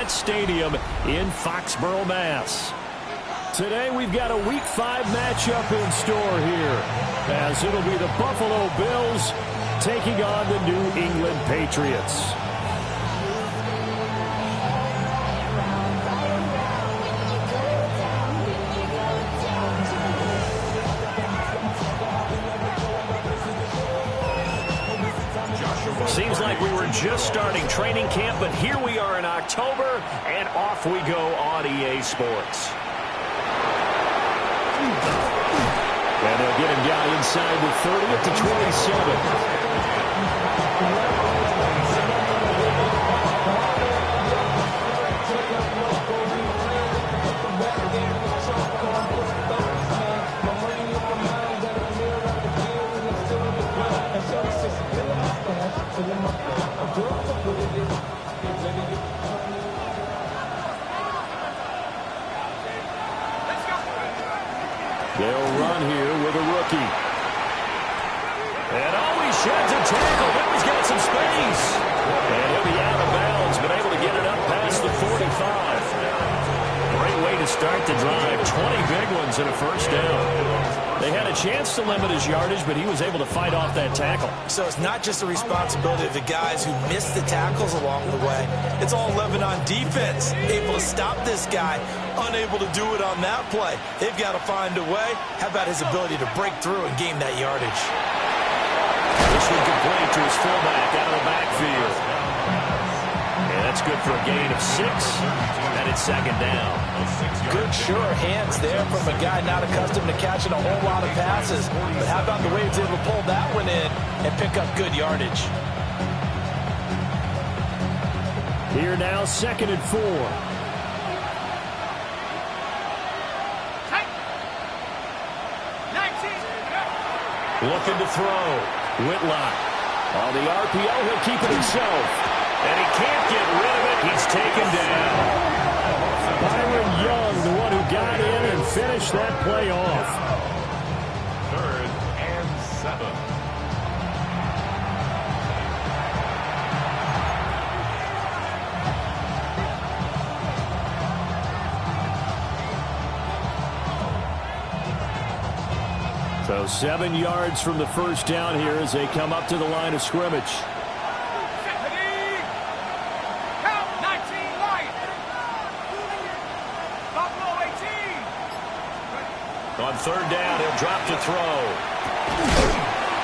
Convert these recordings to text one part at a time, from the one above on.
Gillette Stadium in Foxborough, Mass. Today we've got a Week 5 matchup in store here, as it'll be the Buffalo Bills taking on the New England Patriots. Seems like we were just starting training camp, but here we are in October, and off we go on EA Sports. And they'll get him down inside the 30 at the 27. They'll run here with a rookie. And he sheds a tackle. Now he's got some space. And he'll be out of bounds, but able to get it up past the 45. Great way to start the drive. 20 big ones and a first down. They had a chance to limit his yardage, but he was able to fight off that tackle. So it's not just the responsibility of the guys who missed the tackles along the way. It's all living on defense. Able to stop this guy, unable to do it on that play. They've got to find a way. How about his ability to break through and gain that yardage? This one complete to his fullback out of the backfield. And that's good for a gain of 6. And it's second down. Good, sure hands there from a guy not accustomed to catching a whole lot of passes. But how about the way he's able to pull that one in and pick up good yardage? Here now, 2nd and 4. Looking to throw. Whitlock. On the RPO, he'll keep it himself. And he can't get rid of it. He's taken down. Byron Young, the one who got in and finished that play off. 3rd and 7. So 7 yards from the first down here as they come up to the line of scrimmage. On 3rd down, he'll drop to throw.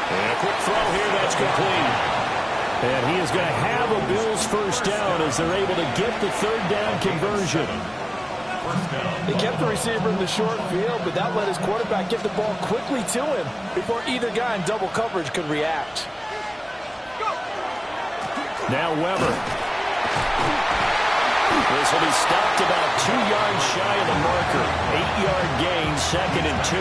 And a quick throw here, that's complete. And he is going to have a Bills first down as they're able to get the 3rd down conversion. They kept the receiver in the short field, but that let his quarterback get the ball quickly to him before either guy in double coverage could react. Now Weber. This will be stopped about 2 yards shy of the marker. 8-yard gain, 2nd and 2.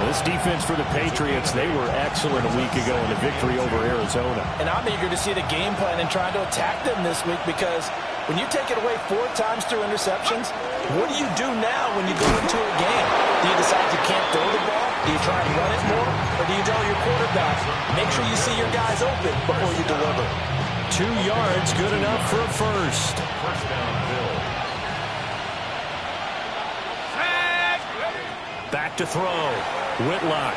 This defense for the Patriots, they were excellent a week ago in the victory over Arizona. And I'm eager to see the game plan and trying to attack them this week, because when you take it away 4 times through interceptions, what do you do now when you go into a game? Do you decide you can't throw the ball? Do you try and run it more? Or do you tell your quarterback, make sure you see your guys open before you deliver? 2 yards, good enough for a first. First down, Bill. Back to throw. Whitlock.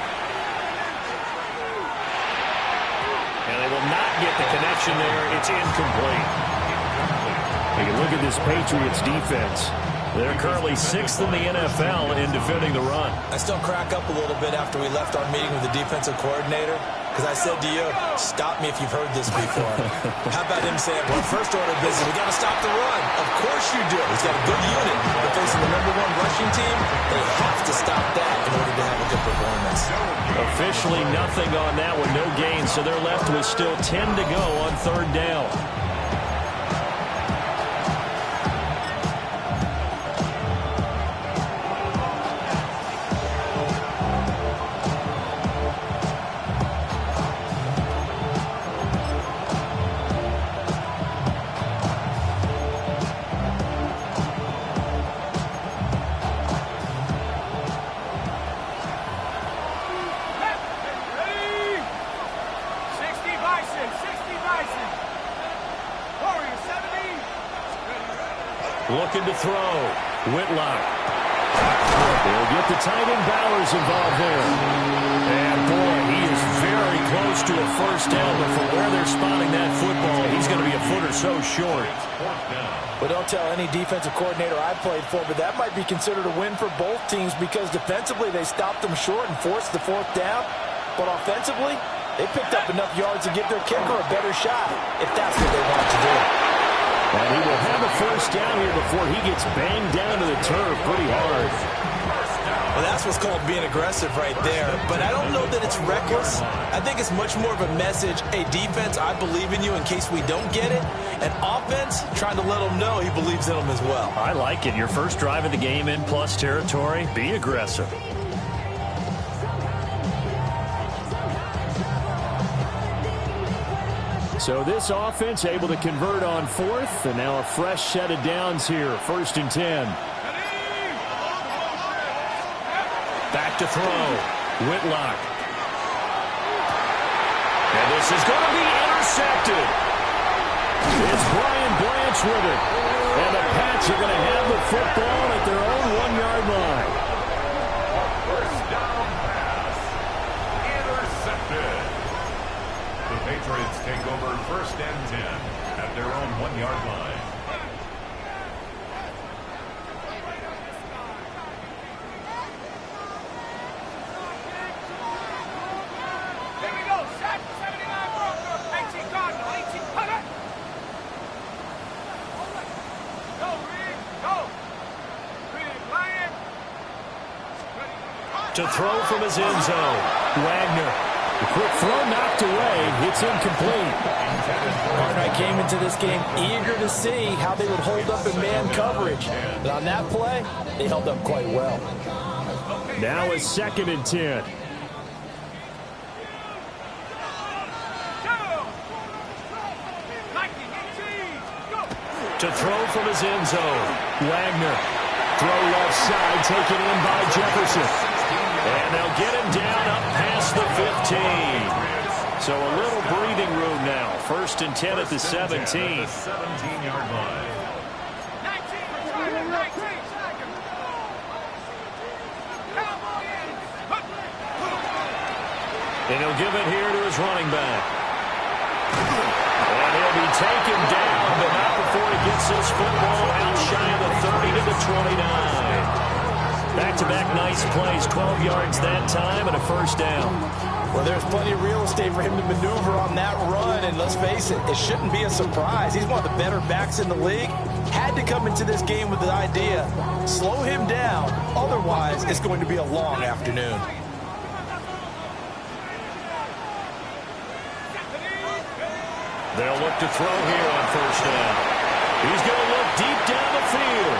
And they will not get the connection there. It's incomplete. You can look at this Patriots defense. They're currently 6th in the NFL in defending the run. I still crack up a little bit after we left our meeting with the defensive coordinator, because I said to you, stop me if you've heard this before. How about him saying, well, first order of business, we got to stop the run. Of course you do. He's got a good unit. They're facing the #1 rushing team. They have to stop that in order to have a good performance. Officially nothing on that one, no gain, so they're left with still 10 to go on 3rd down. Looking to throw. Whitlock. They'll get the tight end Bowers involved there. And, boy, he is very close to a first down, but from where they're spotting that football, he's going to be a foot or so short. Well, don't tell any defensive coordinator I played for, but that might be considered a win for both teams because defensively they stopped them short and forced the fourth down. But offensively, they picked up enough yards to give their kicker a better shot if that's what they want to do. And he will have a first down here before he gets banged down to the turf pretty hard. Well, that's what's called being aggressive right there. But I don't know that it's reckless. I think it's much more of a message. Hey, defense, I believe in you in case we don't get it. And offense, trying to let him know he believes in them as well. I like it. Your first drive of the game in plus territory. Be aggressive. So this offense able to convert on fourth, and now a fresh set of downs here, 1st and 10. Back to throw. Whitlock. And this is going to be intercepted. It's Brian Blanche with it. And the Pats are going to have the football at their own 1-yard line. First down pass. Intercepted. The Patriots take over 1st and 10 at their own 1-yard line. To throw from his end zone. Wagner. The quick throw knocked away. It's incomplete. I came into this game eager to see how they would hold up in man coverage. But on that play, they held up quite well. Now it's 2nd and 10. To throw from his end zone. Wagner. Throw left side, taken in by Jefferson. And they'll get him down up past the 15. So a little breathing room now. 1st and 10 at the 17. 17-yard line. And he'll give it here to his running back. And he'll be taken down, but not before he gets his football out shy of the 30 to the 29. Back-to-back nice plays, 12 yards that time, and a first down. Well, there's plenty of real estate for him to maneuver on that run, and let's face it, it shouldn't be a surprise. He's one of the better backs in the league. Had to come into this game with the idea, slow him down, otherwise it's going to be a long afternoon. They'll look to throw here on first down. He's going to look deep down the field.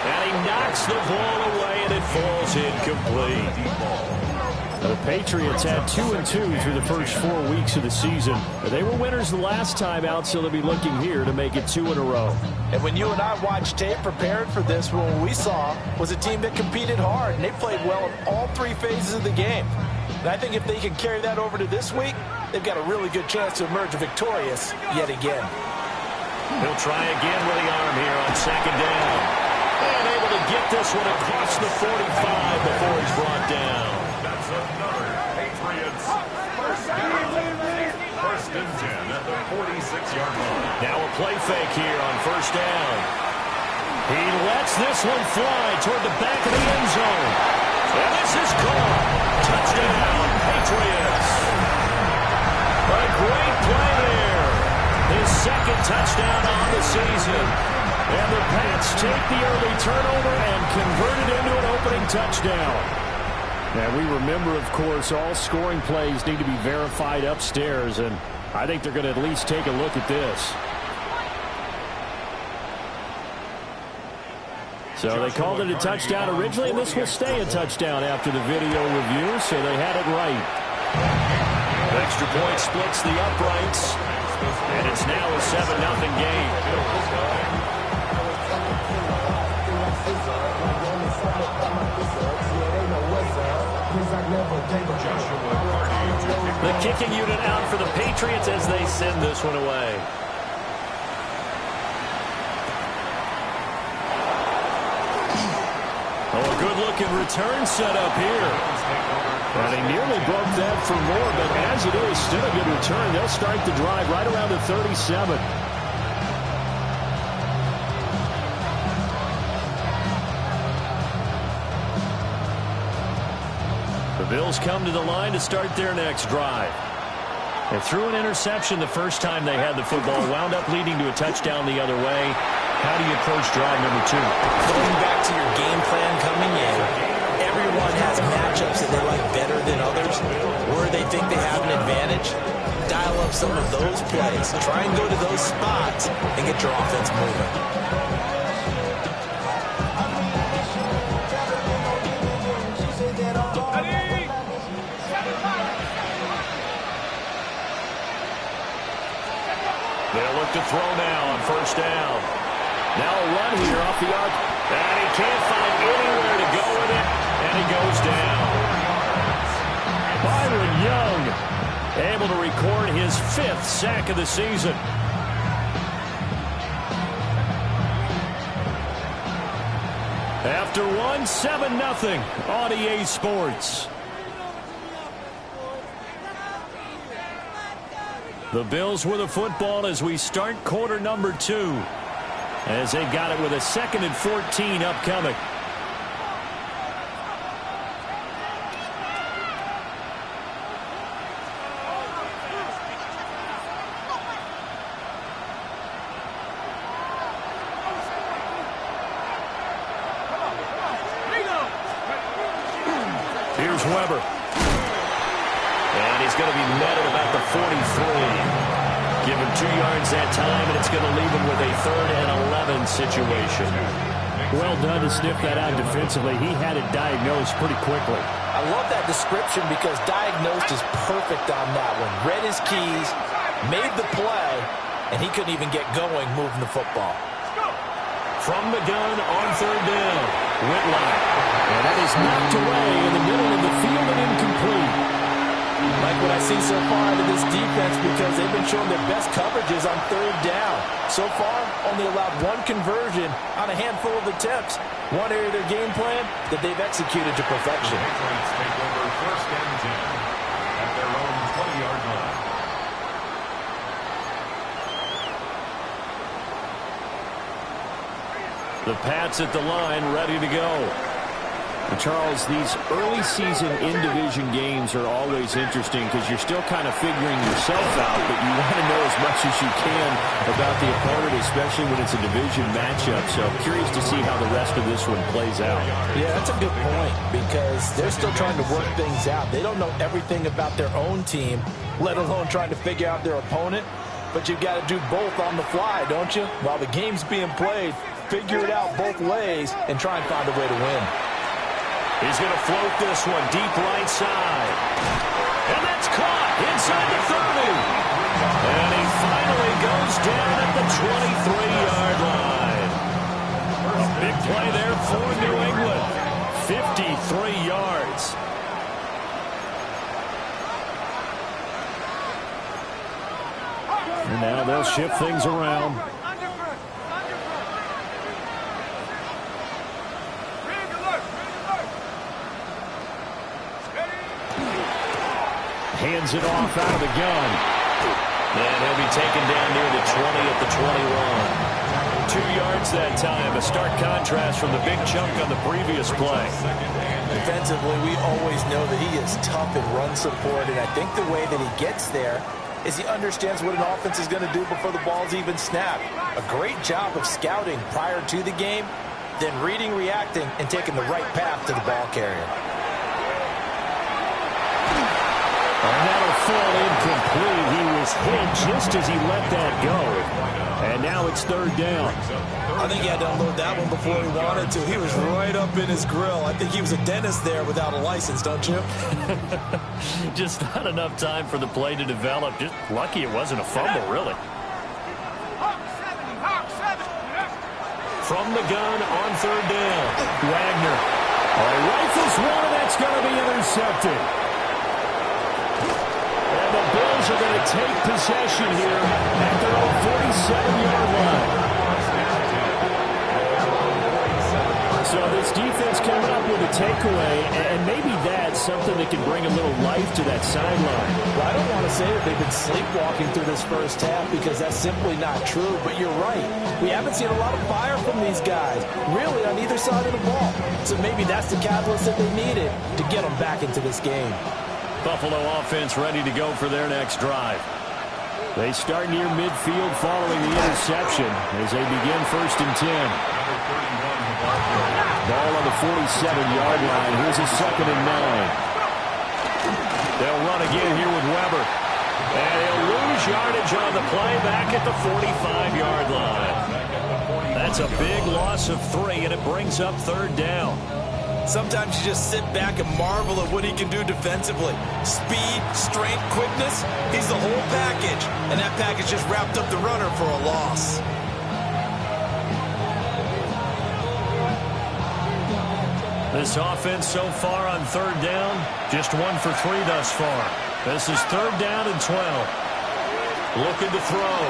And he knocks the ball away, and it falls incomplete. The Patriots had 2-2 through the first 4 weeks of the season. They were winners the last time out, so they'll be looking here to make it 2 in a row. And when you and I watched tape preparing for this, what we saw was a team that competed hard, and they played well in all 3 phases of the game. And I think if they can carry that over to this week, they've got a really good chance to emerge victorious yet again. He'll try again with the arm here on 2nd down. And able to get this one across the 45 before he's brought down. That's another Patriots first down. 1st and 10 at the 46-yard line. Now a play fake here on first down. He lets this one fly toward the back of the end zone. And this is caught. Touchdown, Patriots. A great play there. His 2nd touchdown on the season. And the Pats take the early turnover and convert it into an opening touchdown. And we remember, of course, all scoring plays need to be verified upstairs, and I think they're going to at least take a look at this. So they called it a touchdown originally, and this will stay a touchdown after the video review, so they had it right. Extra point splits the uprights, and it's now a 7-0 game. The kicking unit out for the Patriots as they send this one away. Oh, a good-looking return set up here. And he nearly broke that for more, but as it is, still a good return. They'll start the drive right around the 37. The Bills come to the line to start their next drive. They threw an interception the first time they had the football, wound up leading to a touchdown the other way. How do you approach drive number 2? Going back to your game plan coming in, everyone has matchups that they like better than others, where they think they have an advantage. Dial up some of those plays. Try and go to those spots and get your offense moving. They'll look to throw now on first down. Now a run here off the arc. And he can't find anywhere to go with it. And he goes down. Byron Young able to record his 5th sack of the season. After one, 7-0 on EA Sports. The Bills with a football as we start quarter number 2. As they've got it with a 2nd and 14 upcoming. Here's Weber. And he's going to be met at about the 43. Give him 2 yards that time, and it's going to leave him with a 3rd and 11 situation. Well done to sniff that out defensively. He had it diagnosed pretty quickly. I love that description because diagnosed is perfect on that one. Read his keys, made the play, and he couldn't even get going moving the football. From the gun on 3rd down, Whitlock. And that is knocked away in the middle of the field and incomplete. Like what I see so far out of this defense because they've been showing their best coverages on 3rd down. So far, only allowed 1 conversion on a handful of attempts. One area of their game plan that they've executed to perfection. Patriots take over 1st and 10 at their own 20-yard line. The Pats at the line, ready to go. And Charles, these early season in-division games are always interesting because you're still kind of figuring yourself out, but you want to know as much as you can about the opponent, especially when it's a division matchup. So I'm curious to see how the rest of this one plays out. Yeah, that's a good point because they're still trying to work things out. They don't know everything about their own team, let alone trying to figure out their opponent. But you've got to do both on the fly, don't you? While the game's being played, figure it out both ways and try and find a way to win. He's going to float this one deep right side. And that's caught inside the 30. And he finally goes down at the 23-yard line. A big play there for New England. 53 yards. And now they'll shift things around. Hands it off out of the gun. And he'll be taken down near the 20 at the 21. 2 yards that time. A stark contrast from the big chunk on the previous play. Defensively, we always know that he is tough in run support, and I think the way that he gets there is he understands what an offense is going to do before the ball's even snapped. A great job of scouting prior to the game, then reading, reacting, and taking the right path to the ball carrier. And that'll fall incomplete. He was hit just as he let that go. And now it's 3rd down. I think he had to unload that one before he wanted to. He was right up in his grill. I think he was a dentist there without a license, don't you? Just not enough time for the play to develop. Just lucky it wasn't a fumble, really. From the gun on 3rd down, Wagner. Rifles one, and that's going to be intercepted. And the Bills are going to take possession here at their own 47-yard line. So this this defense coming up with a takeaway, and maybe that's something that can bring a little life to that sideline. Well, I don't want to say that they've been sleepwalking through this first half because that's simply not true, but you're right. We haven't seen a lot of fire from these guys, really, on either side of the ball. So maybe that's the catalyst that they needed to get them back into this game. Buffalo offense ready to go for their next drive. They start near midfield following the interception as they begin 1st and 10. Ball on the 47-yard line. Here's a 2nd and 9. They'll run again here with Weber. And he'll lose yardage on the play back at the 45-yard line. That's a big loss of 3, and it brings up 3rd down. Sometimes you just sit back and marvel at what he can do defensively. Speed, strength, quickness, he's the whole package. And that package just wrapped up the runner for a loss. This offense so far on 3rd down, just 1 for 3 thus far. This is 3rd down and 12. Looking to throw.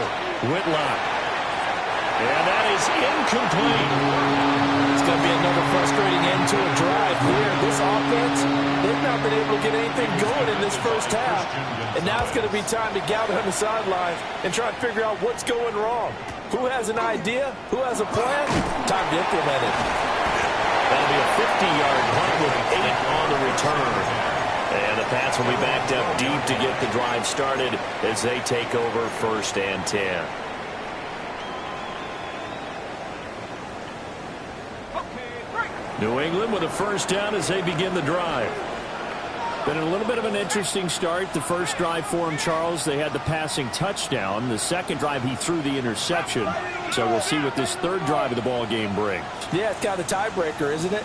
Whitlock. And that is incomplete. It's going to be another frustrating end to a drive here. This offense, they've not been able to get anything going in this first half. And now it's going to be time to gather on the sidelines and try to figure out what's going wrong. Who has an idea? Who has a plan? Time to implement it. That'll be a 50-yard punt with 8 on the return. And the Pats will be backed up deep to get the drive started as they take over 1st and 10. New England with a 1st down as they begin the drive. Been a little bit of an interesting start. The first drive for him, Charles, they had the passing touchdown. The second drive, he threw the interception. So we'll see what this 3rd drive of the ball game brings. Yeah, it's kind of a tiebreaker, isn't it?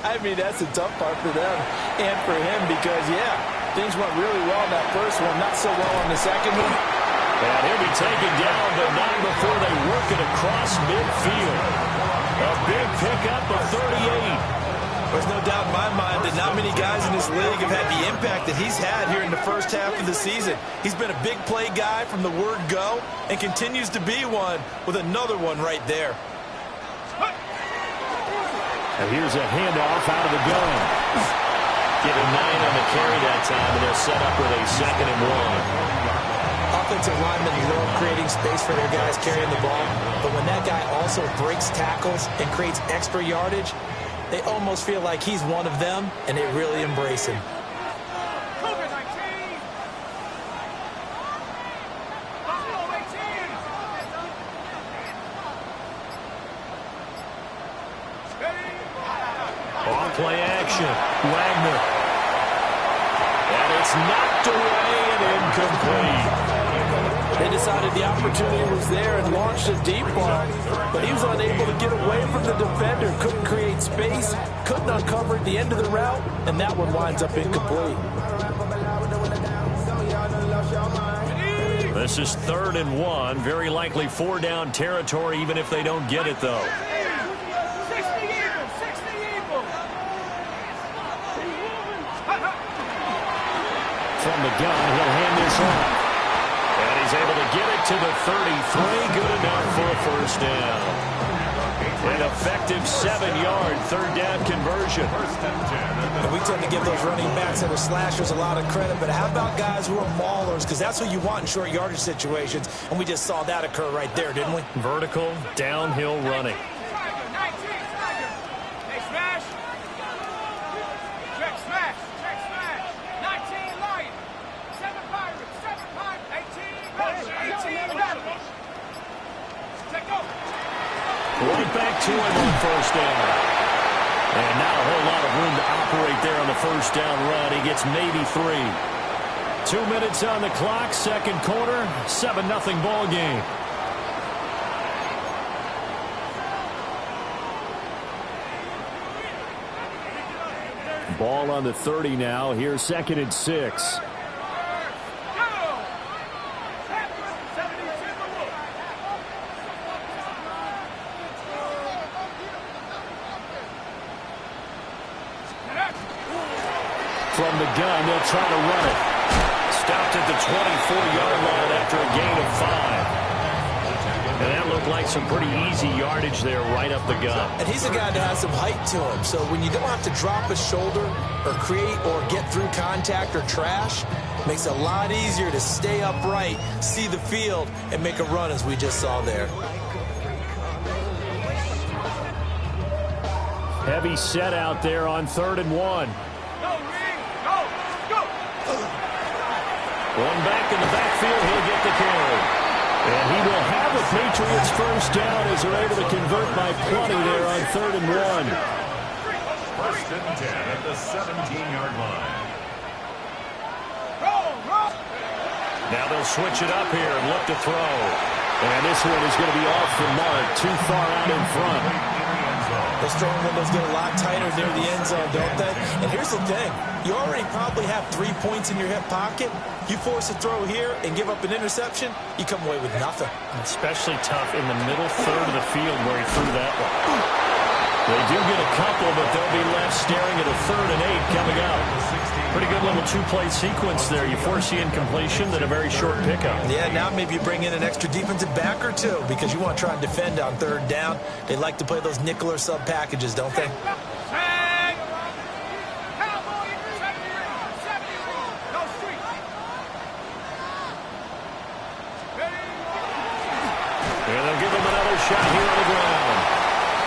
I mean, that's a tough part for them and for him because, yeah, things went really well in that first one, not so well on the second one. And he'll be taken down, but not before they work it across midfield. A big pickup of 38. There's no doubt in my mind that not many guys in this league have had the impact that he's had here in the first half of the season. He's been a big play guy from the word go and continues to be one with another one right there. And here's a handoff out of the gun. Given 9 on the carry that time, and they're set up with a 2nd and 1. Offensive linemen love creating space for their guys carrying the ball, but when that guy also breaks tackles and creates extra yardage, they almost feel like he's one of them, and they really embrace him. On play action, Wagner. And it's knocked away and incomplete. They decided the opportunity was there and launched a deep ball, but he was unable to get away from the defender, couldn't create space, couldn't uncover at the end of the route, and that one winds up incomplete. This is 3rd and 1, very likely 4-down territory, even if they don't get it, though. From the gun, he'll hand this off. And he's able to get it to the 33. Good enough for a 1st down. An effective 7-yard 3rd down conversion. And we tend to give those running backs that are slashers a lot of credit, but how about guys who are maulers? Because that's what you want in short yardage situations, and we just saw that occur right there, didn't we? Vertical, downhill running. Right back to him on 1st down. And not a whole lot of room to operate there on the 1st down run. He gets maybe 3. 2 minutes on the clock, 2nd quarter, 7-0 ball game. Ball on the 30 now. Here's 2nd and 6. From the gun, they'll try to run it. Stopped at the 24-yard line after a gain of 5. And that look like some pretty easy yardage there right up the gut. And he's a guy that has some height to him. So when you don't have to drop a shoulder or create or get through contact or trash, it makes it a lot easier to stay upright, see the field, and make a run as we just saw there. Heavy set out there on 3rd and 1. One back in the backfield, he'll get the carry. And he will have the Patriots first down as they're able to convert by plenty there on 3rd and 1. First and 10 at the 17-yard line. Now they'll switch it up here and look to throw. And this one is going to be off the mark, too far out in front. Those throwing windows get a lot tighter near the end zone, don't they? And here's the thing. You already probably have 3 points in your hip pocket. You force a throw here and give up an interception, you come away with nothing. Especially tough in the middle third of the field where he threw that one. They do get a couple, but they'll be left staring at a 3rd and 8 coming up. Pretty good little 2-play sequence there. You force the incompletion, then a very short pickup. Yeah, now maybe you bring in an extra defensive back or two because you want to try and defend on 3rd down. They like to play those nickel or sub packages, don't they? And they'll give him another shot here on the ground.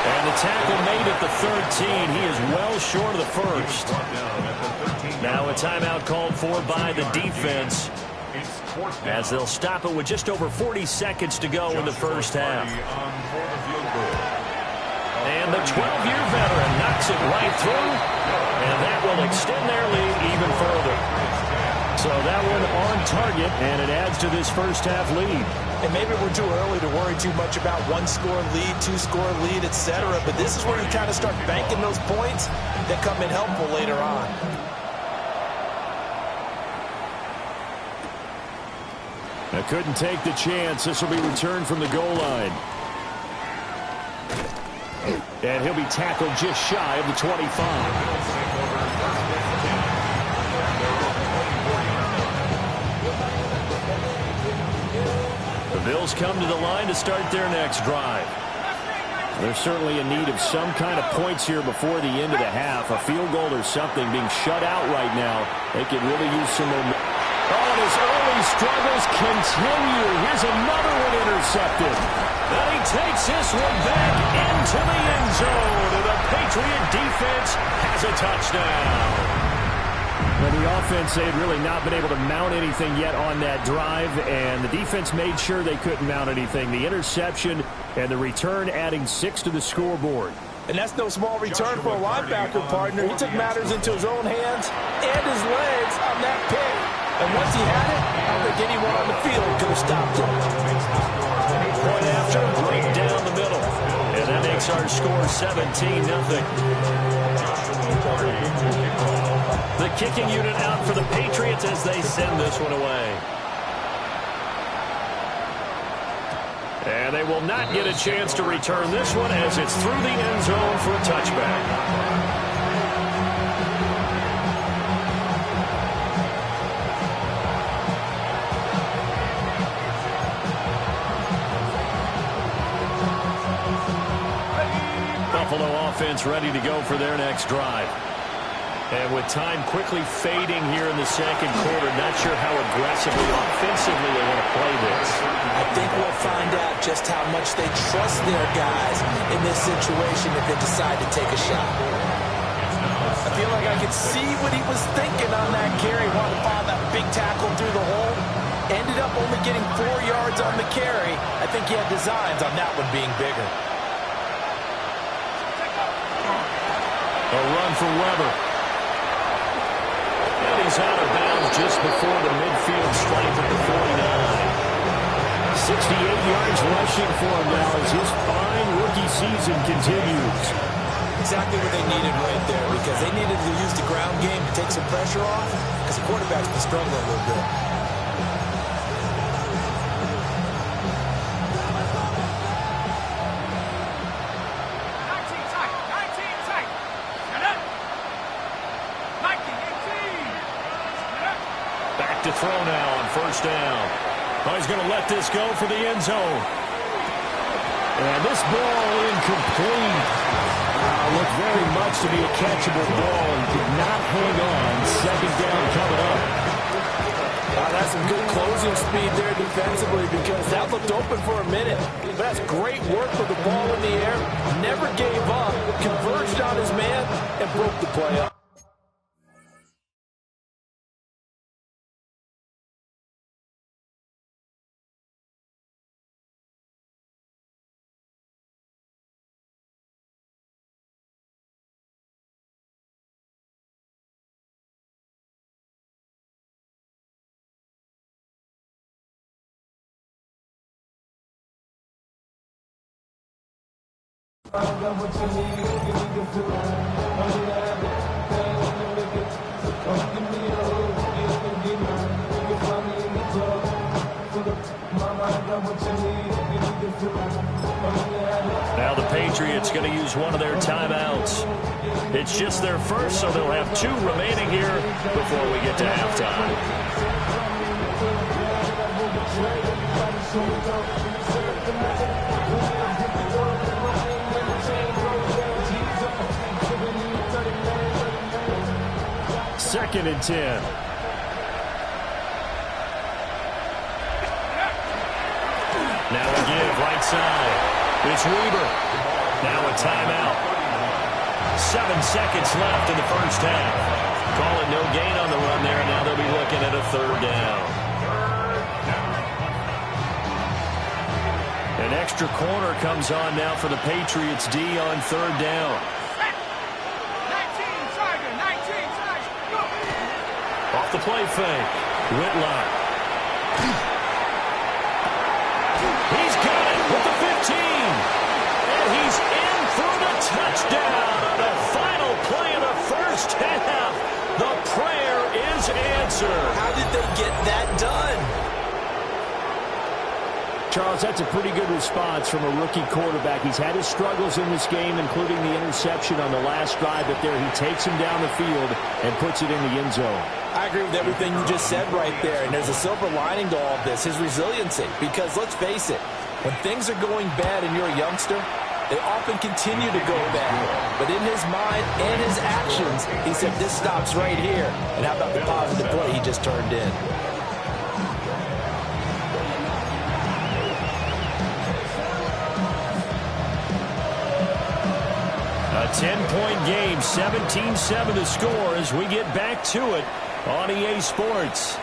And the tackle made at the 13. He is well short of the first. Now a timeout called for by the defense as they'll stop it with just over 40 seconds to go in the first half. And the 12-year veteran knocks it right through, and that will extend their lead even further. So that one on target, and it adds to this first half lead. And maybe we're too early to worry too much about 1-score lead, 2-score lead, etc. But this is where you kind of start banking those points that come in helpful later on. I couldn't take the chance. This will be returned from the goal line. And he'll be tackled just shy of the 25. The Bills come to the line to start their next drive. They're certainly in need of some kind of points here before the end of the half. A field goal or something. Being shut out right now, they could really use some momentum. Oh, and his early struggles continue. Here's another one intercepted. And he takes this one back into the end zone. And the Patriot defense has a touchdown. Well, the offense, they had really not been able to mount anything yet on that drive, and the defense made sure they couldn't mount anything. The interception and the return adding 6 to the scoreboard. And that's no small return for a linebacker, partner. He took matters into his own hands and his legs on that pick. And once he had it, I don't think anyone on the field could have stopped him. Point after, right down the middle. And that makes our score 17-0. The kicking unit out for the Patriots as they send this one away. And they will not get a chance to return this one as it's through the end zone for a touchback. Buffalo offense ready to go for their next drive. And with time quickly fading here in the second quarter, not sure how aggressively, offensively they want to play this. I think we'll find out just how much they trust their guys in this situation if they decide to take a shot. I feel like I could see what he was thinking on that carry. Wanted to follow that big tackle through the hole. Ended up only getting 4 yards on the carry. I think he had designs on that one being bigger. A run for Weber. And he's out of bounds just before the midfield stripe at the 49. 68 yards rushing for him now as his fine rookie season continues. Exactly what they needed right there, because they needed to use the ground game to take some pressure off, because the quarterback's been struggling a little bit. To throw now on first down. Oh, he's going to let this go for the end zone. And this ball incomplete. Looked very much to be a catchable ball and did not hang on. Second down coming up. That's some good closing speed there defensively because that looked open for a minute. But that's great work with the ball in the air. Never gave up. Converged on his man and broke the play up. Now the Patriots going to use one of their timeouts. It's just their first, so they'll have 2 remaining here before we get to halftime. Second and 10. Now a give right side. It's Weaver. Now a timeout. 7 seconds left in the first half. Call it no gain on the run there, and now they'll be looking at a 3rd down. An extra corner comes on now for the Patriots D on 3rd down. 19, go! Off the play fake. Whitlock. He's got it with the 15. And he's in for the touchdown on the final play of the first half. The prayer is answered. How did they get that done? Charles, that's a pretty good response from a rookie quarterback. He's had his struggles in this game, including the interception on the last drive, but there he takes him down the field and puts it in the end zone. I agree with everything you just said right there, and there's a silver lining to all of this, his resiliency. Because let's face it, when things are going bad and you're a youngster, they often continue to go bad. But in his mind and his actions, he said, this stops right here. And how about the positive play he just turned in? A 10-point game, 17-7 to score as we get back to it on EA Sports.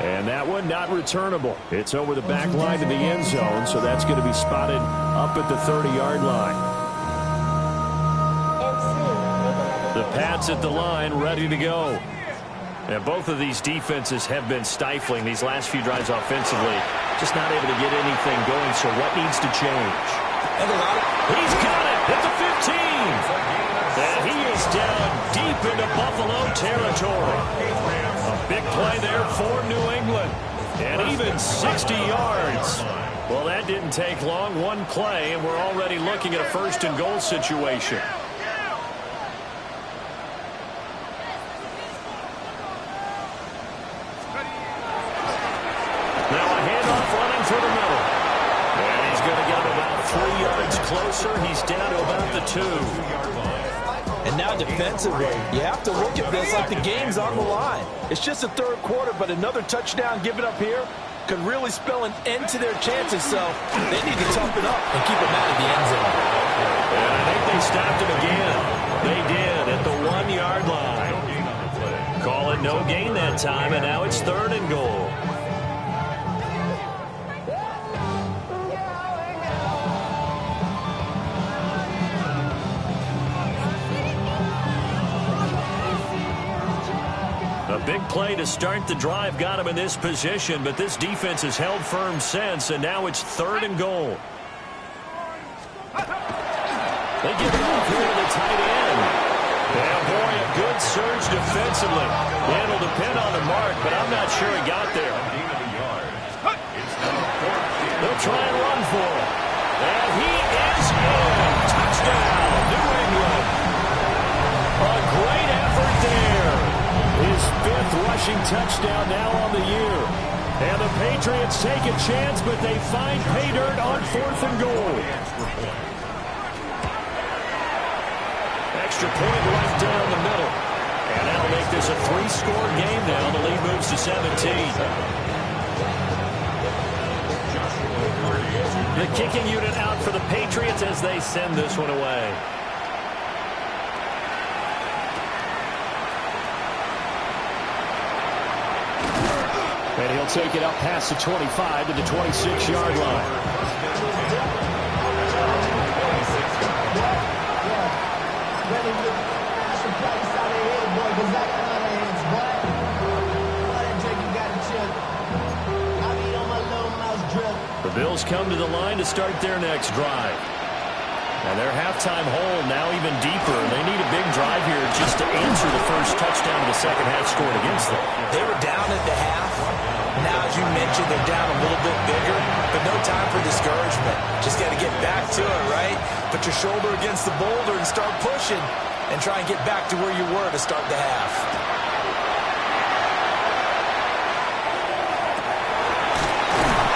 And that one not returnable. It's over the back line to the end zone, so that's going to be spotted up at the 30-yard line. The Pats at the line, ready to go. And both of these defenses have been stifling these last few drives offensively. Just not able to get anything going, so what needs to change? He's got it at the 15. And he is down deep into Buffalo territory. A big play there for New England. And even 60 yards. Well, that didn't take long. One play, and we're already looking at a 1st and goal situation. Now a handoff running through the middle. And he's going to get about 3 yards closer. He's down to about the 2. And now defensively, you have to look at this like the game's on the line. It's just a 3rd quarter, but another touchdown given up here could really spell an end to their chances. So they need to toughen up and keep them out of the end zone. And I think they stopped him again. They did at the 1-yard line. Call it no gain that time, and now it's 3rd and goal. A big play to start the drive got him in this position, but this defense has held firm since, and now it's 3rd and goal. They give it off here to the tight end. And boy, a good surge defensively. It'll depend on the mark, but I'm not sure he got there. They'll try and run for it. And he is in. Touchdown, New England. A great effort there. His 5th rushing touchdown now on the year. And the Patriots take a chance, but they find pay dirt on 4th and goal. Extra point right down the middle. And that'll make this a 3-score game now. The lead moves to 17. The kicking unit out for the Patriots as they send this one away. And he'll take it up past the 25 to the 26-yard line. The Bills come to the line to start their next drive. And their halftime hole now even deeper. They need a big drive here just to answer the first touchdown of the second half scored against them. They were down at the half. Now, as you mentioned, they're down a little bit bigger, but no time for discouragement. Just got to get back to it, right? Put your shoulder against the boulder and start pushing and try and get back to where you were to start the half.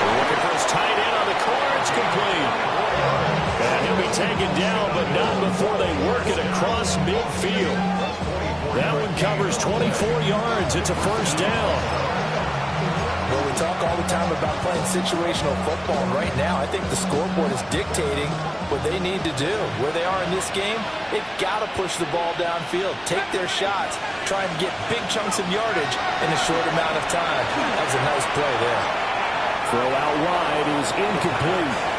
Looking for his tight end on the corner. It's complete. And he'll be taken down, but not before they work it across midfield. That one covers 24 yards. It's a first down. Well, we talk all the time about playing situational football. Right now, I think the scoreboard is dictating what they need to do. Where they are in this game, they've got to push the ball downfield, take their shots, try and get big chunks of yardage in a short amount of time. That was a nice play there. Throw out wide is incomplete.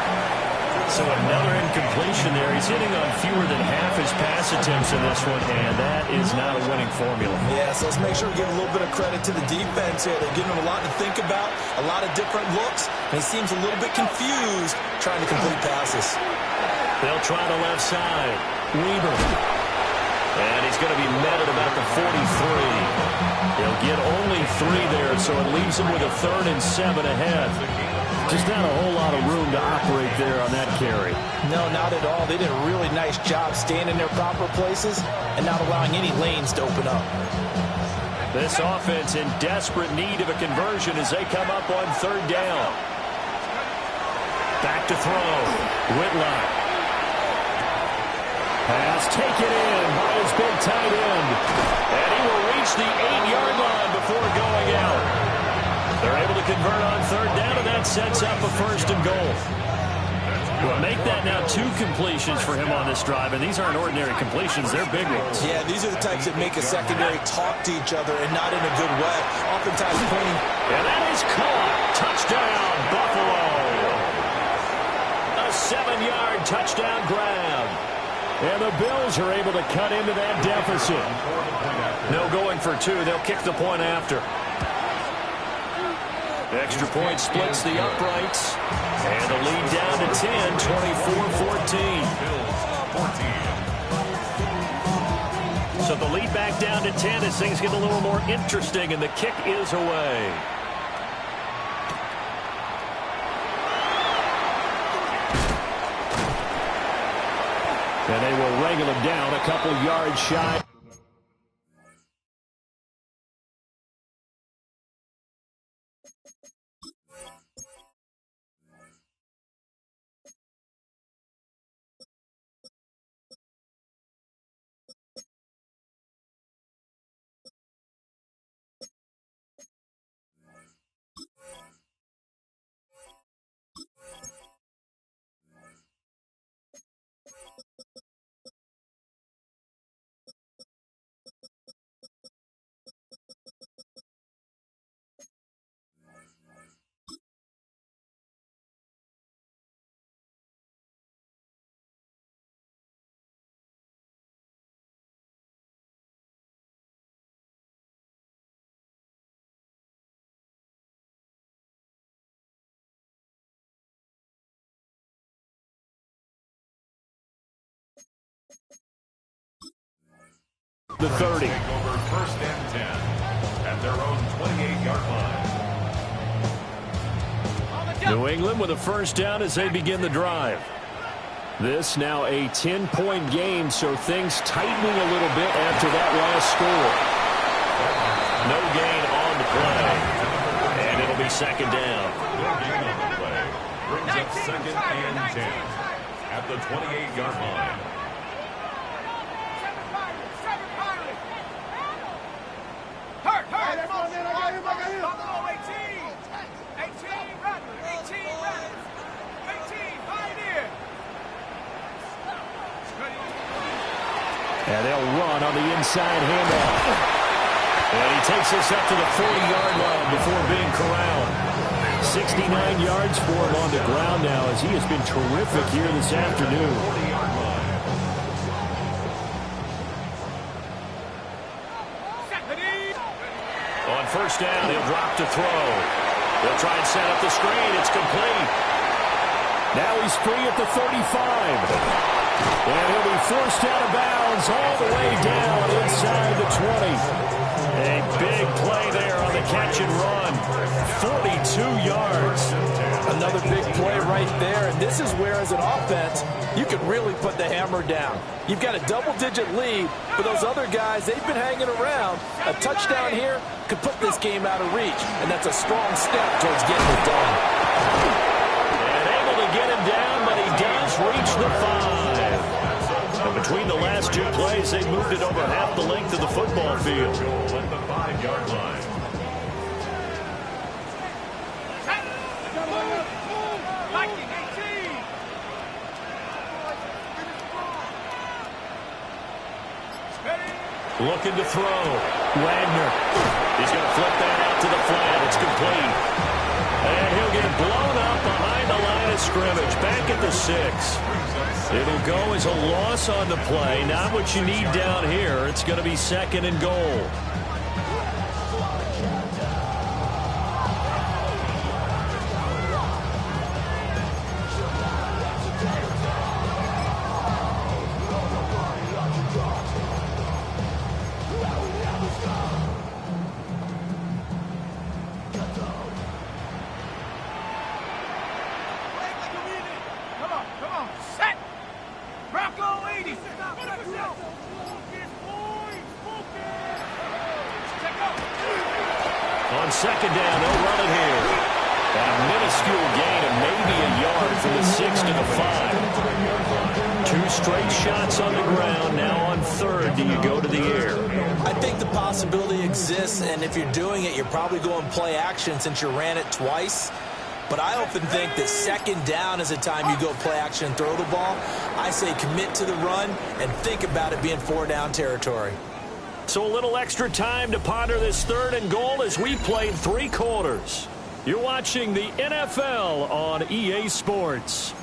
So another incompletion there. He's hitting on fewer than half his pass attempts in this one, and that is not a winning formula. Yeah, so let's make sure we give a little bit of credit to the defense here. They're giving him a lot to think about, a lot of different looks, and he seems a little bit confused trying to complete passes. They'll try the left side. Weaver. And he's going to be met at about the 43. He'll get only 3 there, so it leaves him with a 3rd and 7 ahead. Just not a whole lot of room to operate there on that carry. No, not at all. They did a really nice job staying in their proper places and not allowing any lanes to open up. This offense in desperate need of a conversion as they come up on 3rd down. Back to throw. Whitlock. Pass taken in by his big tight end. And he will reach the 8-yard line before going out. They're able to convert on 3rd down, and that sets up a 1st and goal. Well, make that now 2 completions for him on this drive, and these aren't ordinary completions. They're big ones. Yeah, these are the types that make a secondary talk to each other and not in a good way. Oftentimes pointing. And that is caught. Touchdown, Buffalo. A 7-yard touchdown grab. And the Bills are able to cut into that deficit. No going for 2. They'll kick the point after. Extra point splits the uprights. And the lead down to 10, 24-14. So the lead back down to 10 as things get a little more interesting, and the kick is away. And they will wrangle him down a couple yards shy. The 30. Take over 1st and 10 at their own 28-yard line. New England with a 1st down as they begin the drive. This now a 10-point game, so things tightening a little bit after that last score. No gain on the play. And it'll be on second down. Gain on the play brings up 2nd and 10 at the 28-yard line. And they'll run on the inside handoff. And he takes us up to the 40-yard line before being corralled. 69 yards for him on the ground now as he has been terrific here this afternoon. On first down, he'll drop to throw. They'll try and set up the screen. It's complete. Now he's free at the 35. And he'll be forced out of bounds all the way down inside the 20. A big play there on the catch and run. 42 yards. Another big play right there, and this is where, as an offense, you can really put the hammer down. You've got a double-digit lead, but those other guys, they've been hanging around. A touchdown here could put this game out of reach, and that's a strong step towards getting it done. And able to get him down, but he does reach the 5. And between the last two plays, they moved it over half the length of the football field. At the 5-yard line. Looking to throw. Wagner. He's going to flip that out to the flat. It's complete. And he'll get blown up behind the line of scrimmage. Back at the 6. It'll go as a loss on the play. Not what you need down here. It's going to be 2nd and goal. On second down, they'll run it here. A minuscule gain of maybe a yard from the 6 to the 5. 2 straight shots on the ground. Now on 3rd, do you go to the air? I think the possibility exists, and if you're doing it, you're probably going play action since you ran it twice. But I often think that 2nd down is a time you go play action and throw the ball. I say commit to the run and think about it being 4-down territory. So a little extra time to ponder this 3rd and goal as we played 3 quarters. You're watching the NFL on EA Sports.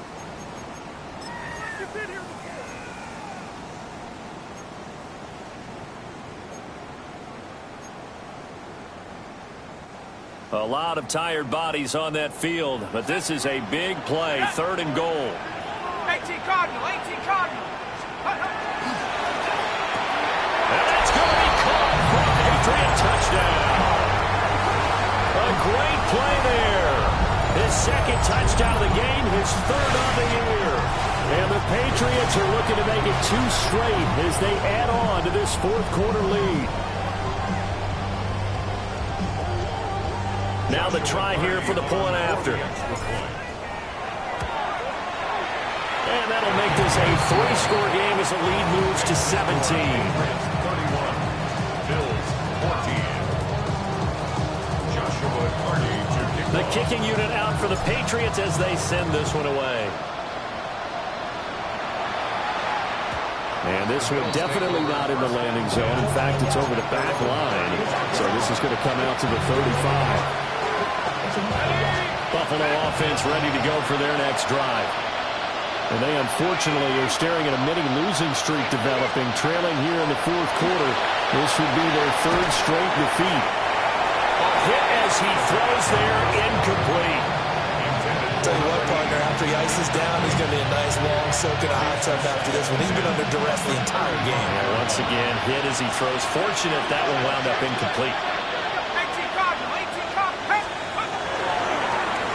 A lot of tired bodies on that field, but this is a big play, 3rd and goal. 18 Cardinal, 18 Cardinal. And that's going to be caught for a Patriot touchdown. A great play there. His 2nd touchdown of the game, his 3rd on the year. And the Patriots are looking to make it 2 straight as they add on to this 4th quarter lead. Now the try here for the point after. And that'll make this a 3-score game as the lead moves to 17. 31. Bills 14. Joshua Carney to kick The kicking unit out for the Patriots as they send this one away. And this one definitely not in the landing zone. In fact, it's over the back line. So this is going to come out to the 35. Buffalo offense ready to go for their next drive. And they unfortunately are staring at a mini losing streak developing, trailing here in the 4th quarter. This would be their 3rd straight defeat. A hit as he throws there, incomplete. Tell you what, partner, after he ices down, he's going to be a nice long soak in a hot tub after this one. He's been under duress the entire game. Yeah, once again, hit as he throws. Fortunate that one wound up incomplete.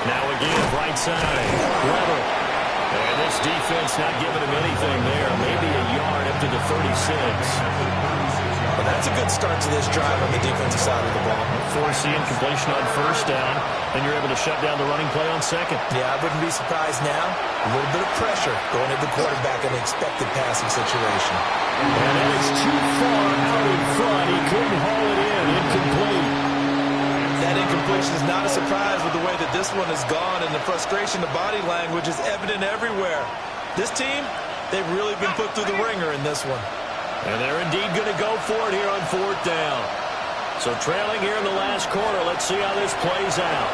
Now again, right side. Weber. And this defense not giving him anything there. Maybe a yard up to the 36. But That's a good start to this drive on the defensive side of the ball. Force the incompletion on first down, and you're able to shut down the running play on second. Yeah, I wouldn't be surprised now. A little bit of pressure going at the quarterback in an expected passing situation. And that is too far out in front. He couldn't haul it in. Incomplete. That incompletion is not a surprise with the way that this one has gone, and the frustration, the body language is evident everywhere. This team, they've really been put through the ringer in this one. And they're indeed going to go for it here on fourth down. So trailing here in the last quarter, let's see how this plays out.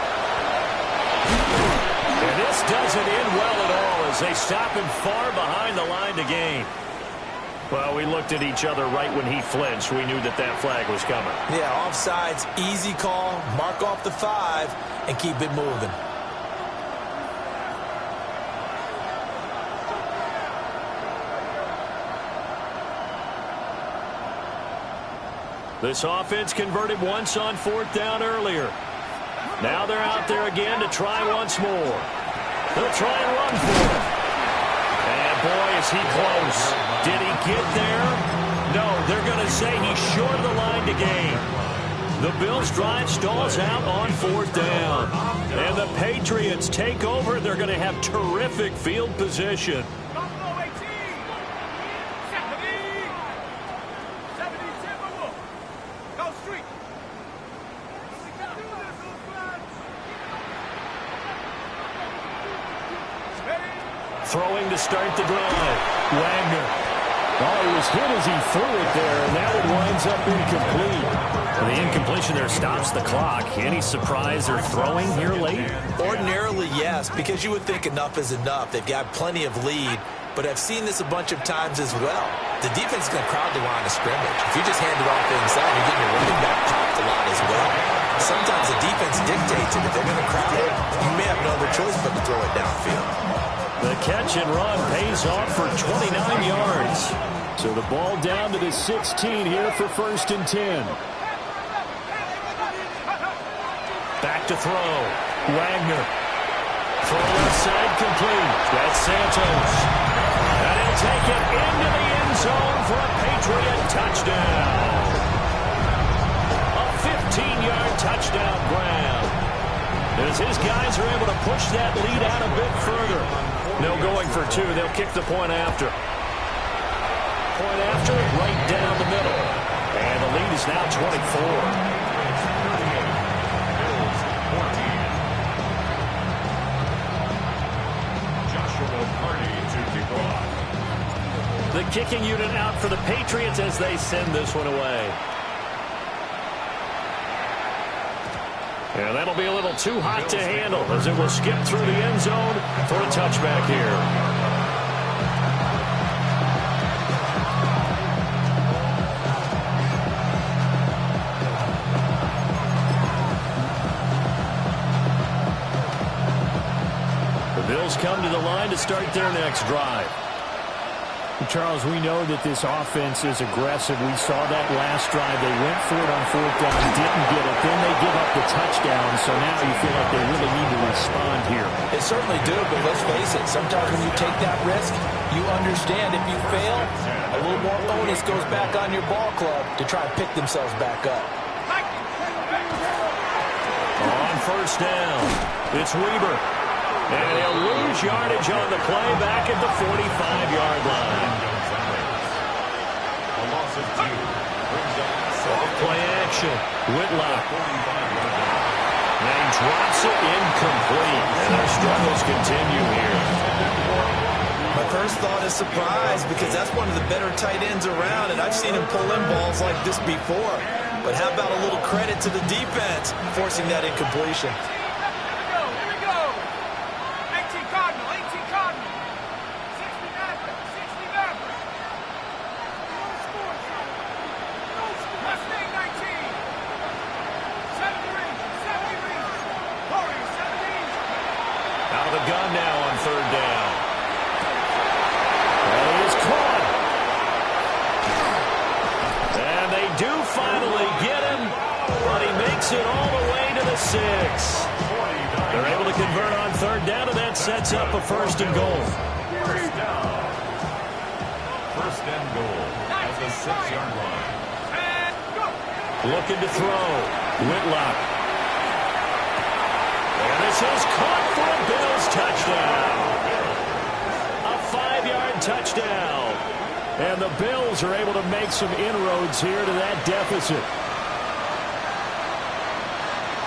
And this doesn't end well at all as they stop him far behind the line to gain. Well, we looked at each other right when he flinched. We knew that that flag was coming. Yeah, offsides, easy call, mark off the 5, and keep it moving. This offense converted once on fourth down earlier. Now they're out there again to try once more. They'll try and run for it. And boy, is he close. Did he get there? No, they're going to say he's short of the line to gain. The Bills' drive stalls out on fourth down. And the Patriots take over. They're going to have terrific field position. Throwing to start the drive. Wagner. Oh, he was hit as he threw it there, and that one winds up incomplete. Well, the incompletion there stops the clock. Any surprise they're throwing here late? Ordinarily, yes, because you would think enough is enough. They've got plenty of lead, but I've seen this a bunch of times as well. The defense is going to crowd the line of scrimmage. If you just hand it off inside, you're getting your running back popped a lot as well. Sometimes the defense dictates it. If they're going to crowd it, you may have no other choice but to throw it downfield. The catch and run pays off for 29 yards. So the ball down to the 16 here for 1st and 10. Back to throw. Wagner. Throw left side complete. That's Santos. And he'll take it into the end zone for a Patriot touchdown. A 15-yard touchdown grab. As his guys are able to push that lead out a bit further. No going for 2. They'll kick the point after. Point after, right down the middle. And the lead is now 24. The kicking unit out for the Patriots as they send this one away. And that'll be a little too hot to handle as it will skip through the end zone for a touchback here. The Bills come to the line to start their next drive. Charles, we know that this offense is aggressive. We saw that last drive. They went for it on fourth down, didn't get it. Then they give up the touchdown, so now you feel like they really need to respond here. They certainly do, but let's face it. Sometimes when you take that risk, you understand if you fail, a little more onus goes back on your ball club to try and pick themselves back up. On first down, it's Weber. And he'll lose yardage on the play back at the 45-yard line. Play action. Whitlock. And he drops it incomplete. And their struggles continue here. My first thought is surprise because that's one of the better tight ends around, and I've seen him pull in balls like this before. But how about a little credit to the defense forcing that incompletion? Out of the gun now on third down. And he is caught. And they do finally get him, but he makes it all the way to the 6. They're able to convert on third down, and that sets up a 1st and goal. First down. 1st and goal at the 6-yard line. Looking to throw. Whitlock. And this is caught for a Bills touchdown. A 5-yard touchdown. And the Bills are able to make some inroads here to that deficit.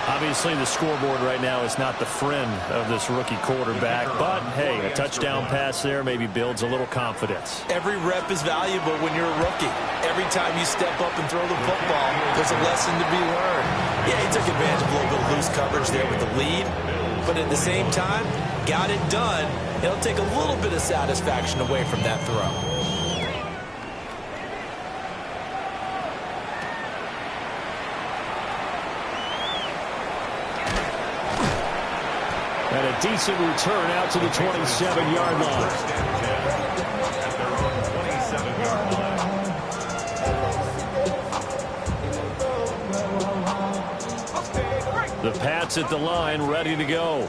Obviously, the scoreboard right now is not the friend of this rookie quarterback. But, hey, a touchdown pass there maybe builds a little confidence. Every rep is valuable when you're a rookie. Every time you step up and throw the football, there's a lesson to be learned. Yeah, he took advantage of a little bit of loose coverage there with the lead. But at the same time, got it done. It'll take a little bit of satisfaction away from that throw. And a decent return out to the 27-yard line. At their own 27-yard line. The Pats at the line, ready to go.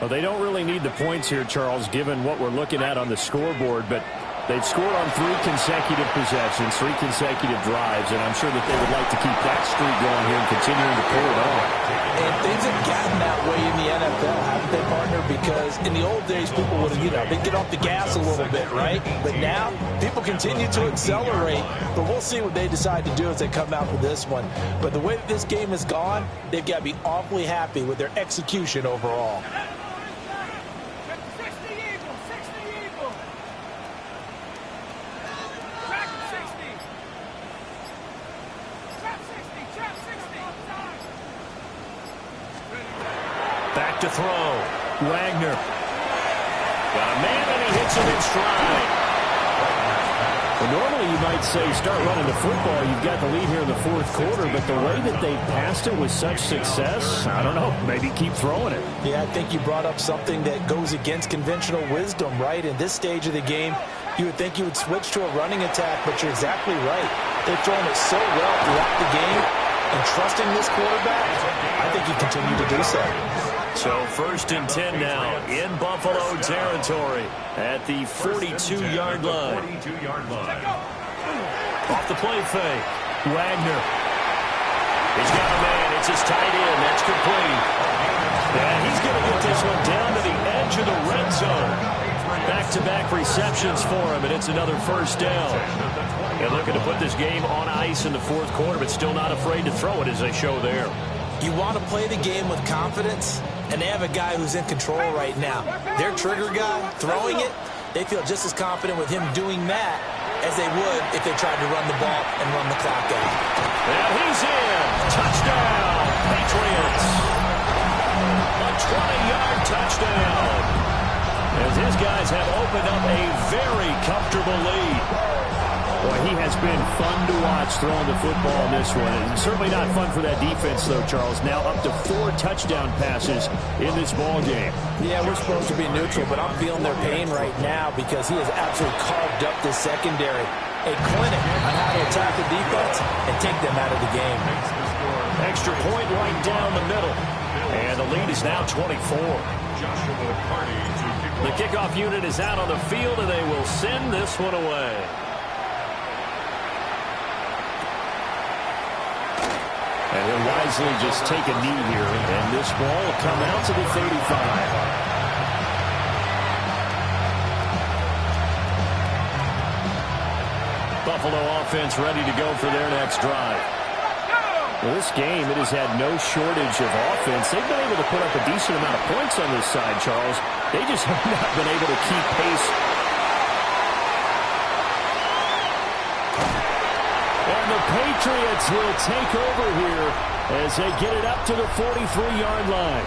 Well, they don't really need the points here, Charles, given what we're looking at on the scoreboard, but they've scored on 3 consecutive possessions, 3 consecutive drives, and I'm sure that they would like to keep that streak going here and continuing to pull it on. And things have gotten that way in the NFL, haven't they, partner? Because in the old days, people would have, they'd get off the gas a little bit, right? But now, people continue to accelerate. But we'll see what they decide to do as they come out with this one. But the way that this game has gone, they've got to be awfully happy with their execution overall. 60 Eagles, 60 Eagles. Track 60. Trap 60, trap 60. Back to throw. Wagner. Got a man, and he hits him in stride. Well, normally you might say start running the football. You've got the lead here in the 4th quarter, but the way that they passed it with such success, I don't know, maybe keep throwing it. Yeah, I think you brought up something that goes against conventional wisdom, right? In this stage of the game, you would think you would switch to a running attack, but you're exactly right. They've thrown it so well throughout the game, and trusting this quarterback, I think you continue to do so. So 1st and 10 now in Buffalo territory at the 42-yard line. 42-yard line. Off the play fake. Wagner. He's got a man. It's his tight end. That's complete. And he's going to get this one down to the edge of the red zone. Back-to-back receptions for him, and it's another 1st down. And looking to put this game on ice in the 4th quarter, but still not afraid to throw it as they show there. You want to play the game with confidence, and they have a guy who's in control right now. Their trigger guy, throwing it, they feel just as confident with him doing that as they would if they tried to run the ball and run the clock out. And he's in. Touchdown, Patriots. A 20-yard touchdown. As his guys have opened up a very comfortable lead. Boy, he has been fun to watch throwing the football in this one. And certainly not fun for that defense, though, Charles. Now up to 4 touchdown passes in this ball game. Yeah, we're supposed to be neutral, but I'm feeling their pain right now because he has absolutely carved up the secondary. A clinic on how to attack the defense and take them out of the game. Extra point right down the middle. And the lead is now 24. The kickoff unit is out on the field, and they will send this one away. And he'll wisely just take a knee here, and this ball will come out to the 35. Buffalo offense ready to go for their next drive. Well, this game, it has had no shortage of offense. They've been able to put up a decent amount of points on this side, Charles. They just have not been able to keep pace. And the Patriots will take over here as they get it up to the 43-yard line.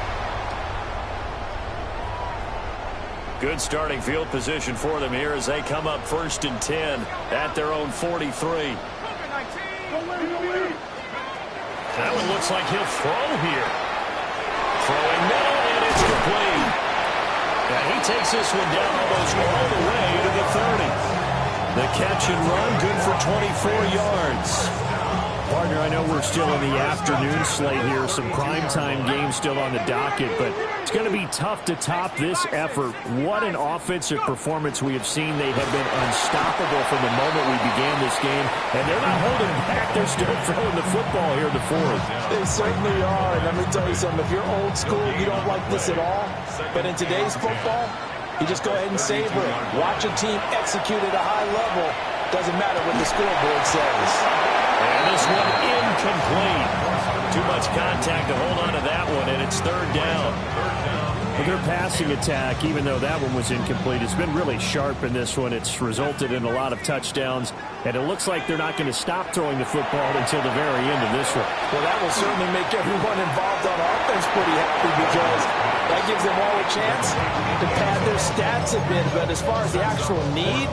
Good starting field position for them here as they come up 1st and 10 at their own 43. That one looks like he'll throw here. Throwing middle, and it's complete. And he takes this one down almost all the way to the 30. The catch and run, good for 24 yards. Partner, I know we're still in the afternoon slate here, some primetime games still on the docket, but it's going to be tough to top this effort. What an offensive performance we have seen. They have been unstoppable from the moment we began this game, and they're not holding back. They're still throwing the football here in the fourth. They certainly are, and let me tell you something. If you're old school, you don't like this at all, but in today's football, you just go ahead and savor it. Watch a team execute at a high level. Doesn't matter what the scoreboard says. And this one incomplete. Too much contact to hold on to that one, and it's third down. Well, their passing attack, even though that one was incomplete, has been really sharp in this one. It's resulted in a lot of touchdowns, and it looks like they're not going to stop throwing the football until the very end of this one. Well, that will certainly make everyone involved on offense pretty happy because that gives them all a chance to pad their stats a bit. But as far as the actual need,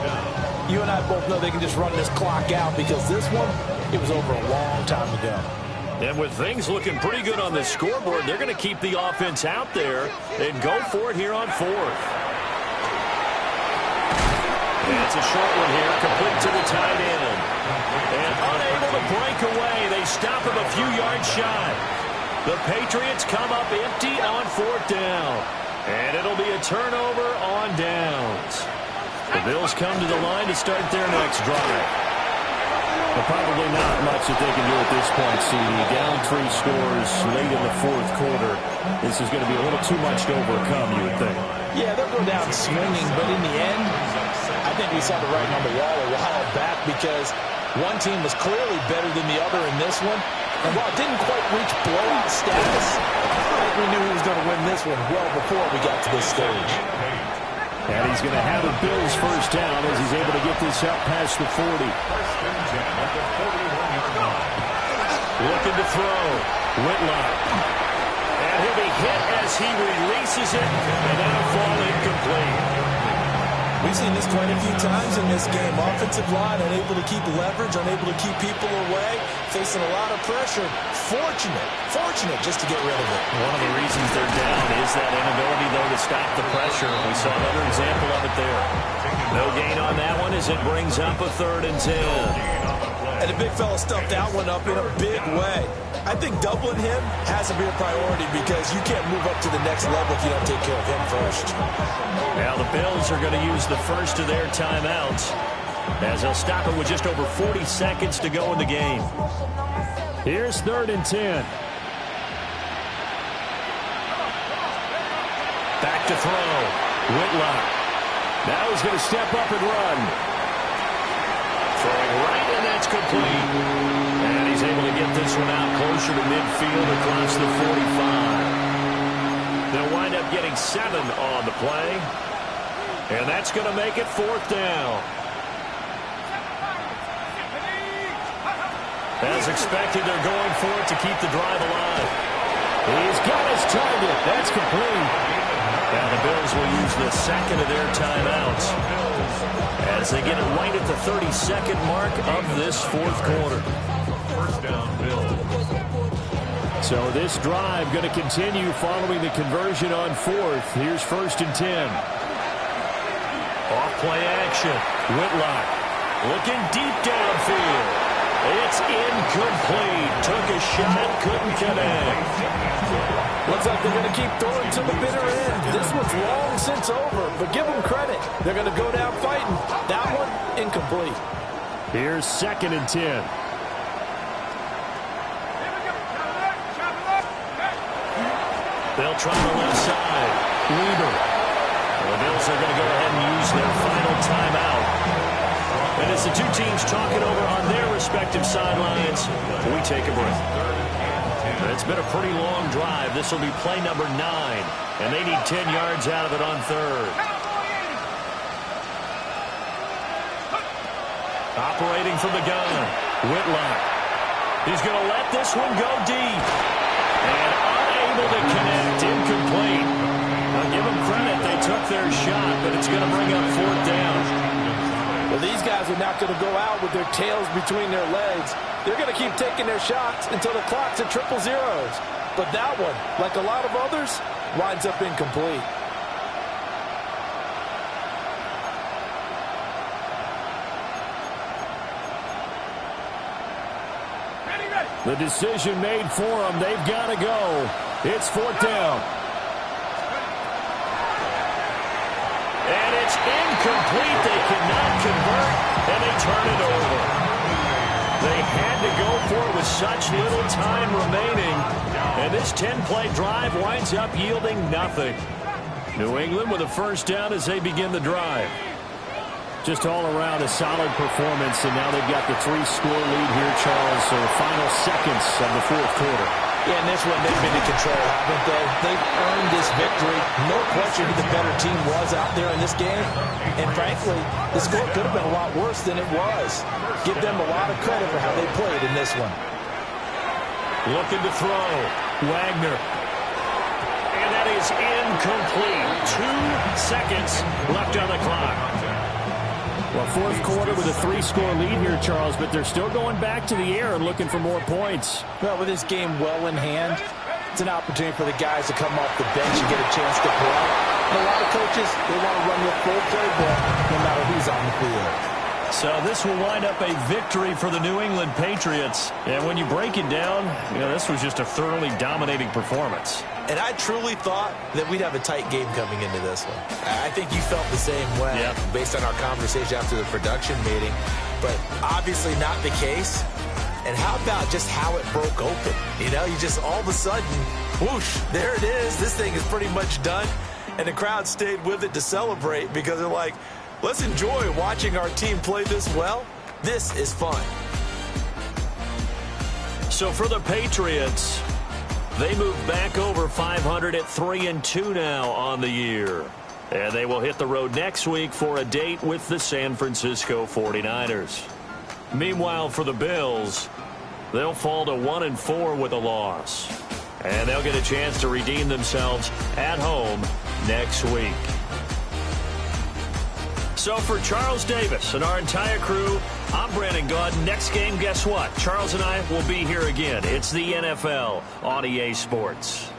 you and I both know they can just run this clock out because this one, it was over a long time ago. And with things looking pretty good on the scoreboard, they're going to keep the offense out there and go for it here on fourth. That's a short one here, complete to the tight end. And unable to break away, they stop him a few yards shy. The Patriots come up empty on fourth down. And it'll be a turnover on downs. The Bills come to the line to start their next drive. But probably not much that they can do at this point, CD. Down 3 scores late in the fourth quarter. This is going to be a little too much to overcome, you would think. Yeah, they'll go down swinging, but in the end, I think we saw the writing on the wall a while back because one team was clearly better than the other in this one. And while it didn't quite reach blowout status, I think we knew he was going to win this one well before we got to this stage. And he's going to have the Bills first down as he's able to get this up past the 40. Looking to throw. Whitlock. And he'll be hit as he releases it, and that'll fall incomplete. We've seen this quite a few times in this game. Offensive line unable to keep leverage, unable to keep people away, facing a lot of pressure. Fortunate just to get rid of it. One of the reasons they're down is that inability, though, to stop the pressure. We saw another example of it there. No gain on that one as it brings up a 3rd and 10. And the big fella stuffed that one up in a big way. I think doubling him has to be a priority because you can't move up to the next level if you don't take care of him first. Now the Bills are going to use the first of their timeouts as they'll stop it with just over 40 seconds to go in the game. Here's 3rd and 10. Back to throw. Whitlock. Now he's going to step up and run. Throwing right, and that's complete. And he's able to get this one out closer to midfield across the 45. They'll wind up getting 7 on the play. And that's going to make it 4th down. As expected, they're going for it to keep the drive alive. He's got his target. That's complete. Now the Bills will use the second of their timeouts as they get it right at the 32nd mark of this fourth quarter. First down, Bills. So this drive going to continue following the conversion on 4th. Here's 1st and 10. Off play action. Whitlock looking deep downfield. It's incomplete. Took a shot, couldn't connect. Looks like they're going to keep throwing to the bitter end. This one's long since over, but give them credit. They're going to go down fighting. That one, incomplete. Here's 2nd and 10. They'll try the left side. Weaver. The Bills are going to go ahead and use their final timeout. And as the two teams talk it over on their respective sidelines, we take a break. It's been a pretty long drive. This will be play number 9, and they need 10 yards out of it on 3rd. Operating from the gun, Whitlock. He's going to let this one go deep. And unable to connect, incomplete. I'll give them credit. They took their shot, but it's going to bring up 4th down. Well, these guys are not going to go out with their tails between their legs. They're going to keep taking their shots until the clock's at 000. But that one, like a lot of others, winds up incomplete. The decision made for them. They've got to go. It's 4th down. And it's incomplete. They cannot convert, and they turn it over. They had to go for it with such little time remaining. And this 10-play drive winds up yielding nothing. New England with a 1st down as they begin the drive. Just all around a solid performance, and now they've got the 3-score lead here, Charles. So the final seconds of the 4th quarter. Yeah, in this one, they've been in control, haven't they? They've earned this victory. No question who the better team was out there in this game. And frankly, the score could have been a lot worse than it was. Give them a lot of credit for how they played in this one. Looking to throw. Wagner. And that is incomplete. 2 seconds left on the clock. Well, 4th quarter with a 3-score lead here, Charles, but they're still going back to the air and looking for more points. Well, with this game well in hand, it's an opportunity for the guys to come off the bench and get a chance to play. And a lot of coaches, they want to run the full playbook no matter who's on the field. So this will wind up a victory for the New England Patriots. And when you break it down, this was just a thoroughly dominating performance. And I truly thought that we'd have a tight game coming into this one. I think you felt the same way based on our conversation after the production meeting. But obviously not the case. And how about just how it broke open? You just all of a sudden, whoosh, there it is. This thing is pretty much done. And the crowd stayed with it to celebrate because they're like, let's enjoy watching our team play this well. This is fun. So for the Patriots, they move back over 500 at 3-2 now on the year. And they will hit the road next week for a date with the San Francisco 49ers. Meanwhile, for the Bills, they'll fall to 1-4 with a loss. And they'll get a chance to redeem themselves at home next week. So for Charles Davis and our entire crew, I'm Brandon Gaud. Next game, guess what? Charles and I will be here again. It's the NFL on EA Sports.